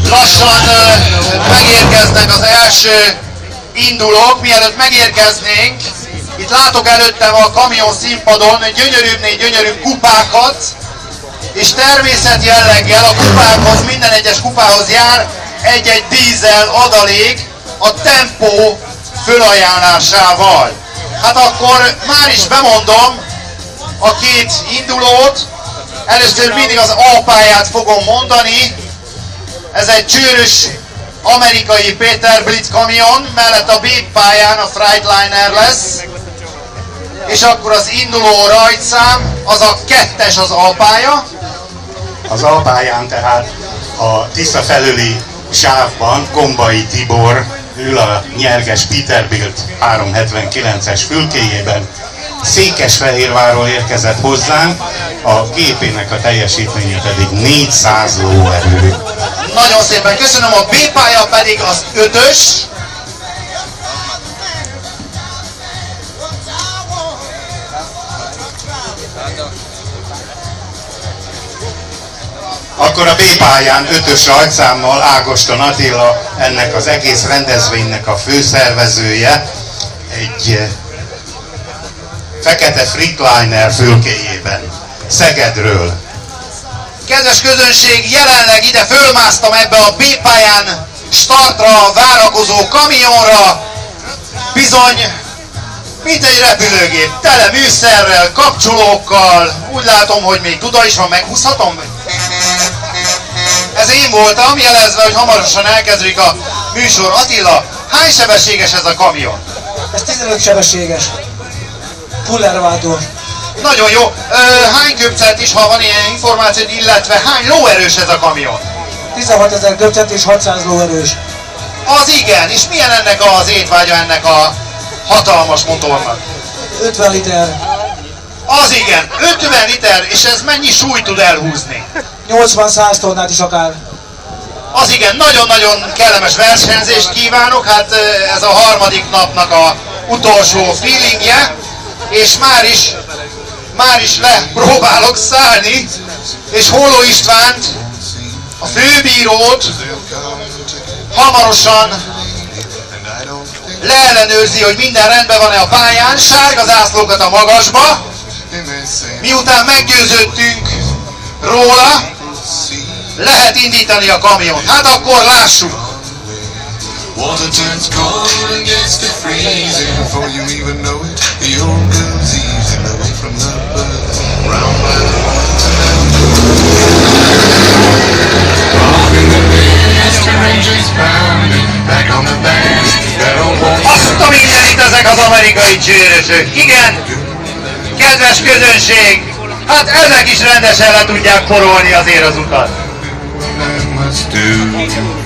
lassan megérkeznek az első indulók. Mielőtt megérkeznénk, itt látok előttem a kamion színpadon gyönyörűbbnél gyönyörűbb kupákat, és természet jelleggel a kupákhoz, minden egyes kupához jár egy-egy dízel adalék a tempó fölajánlásával. Hát akkor már is bemondom a két indulót. Először mindig az A pályát fogom mondani. Ez egy csőrös amerikai Peterbilt kamion, mellett a B pályán a Freightliner lesz. És akkor az induló rajtszám, az a 2-es az A pálya. Az A pályán tehát a Tisza felüli sávban Kombai Tibor ül a nyerges Peterbilt 379-es fülkéjében. Székesfehérvárról érkezett hozzánk, a gépének a teljesítménye pedig 400 lóerő. Nagyon szépen köszönöm, a B pálya pedig az 5-ös. Akkor a B pályán 5-ös rajtszámmal Ágoston Attila, ennek az egész rendezvénynek a főszervezője, egy fekete Freightliner fülkéjében, Szegedről. Kedves közönség, jelenleg ide fölmásztam ebbe a B pályán startra várakozó kamionra. Bizony, mint egy repülőgép, tele műszerrel, kapcsolókkal. Úgy látom, hogy még duda is van, meghúzhatom? Ez én voltam, jelezve, hogy hamarosan elkezdődik a műsor. Attila, hány sebességes ez a kamion? Ez 15 sebességes. Pullerváltó. Nagyon jó. Hány köbcent is, ha van ilyen információd, illetve hány lóerős ez a kamion? 16 000 köbcent és 600 lóerős. Az igen, és milyen ennek az étvágya ennek a hatalmas motornak? 50 liter. Az igen, 50 liter, és ez mennyi súlyt tud elhúzni? 80-100 tonnát is akár. Az igen, nagyon-nagyon kellemes versenyzést kívánok, hát ez a harmadik napnak a utolsó feelingje, és már is lepróbálok szállni, és Holló Istvánt, a főbírót hamarosan leellenőrzi, hogy minden rendben van-e a pályán, sárga zászlókat a magasba. Miután meggyőződtünk róla, lehet indítani a kamiont. Hát akkor lássuk! Water turns cold and gets to freezing before you even know it. The old girl's easing away from the birds. Round by the water rocking the mist, your engine's pounding back on the bands. That old woman. Azt a mindenit ezek az amerikai csőrösök. Igen, kedves közönség, hát ezek is rendesen le tudják porolni azért az utat. I must do.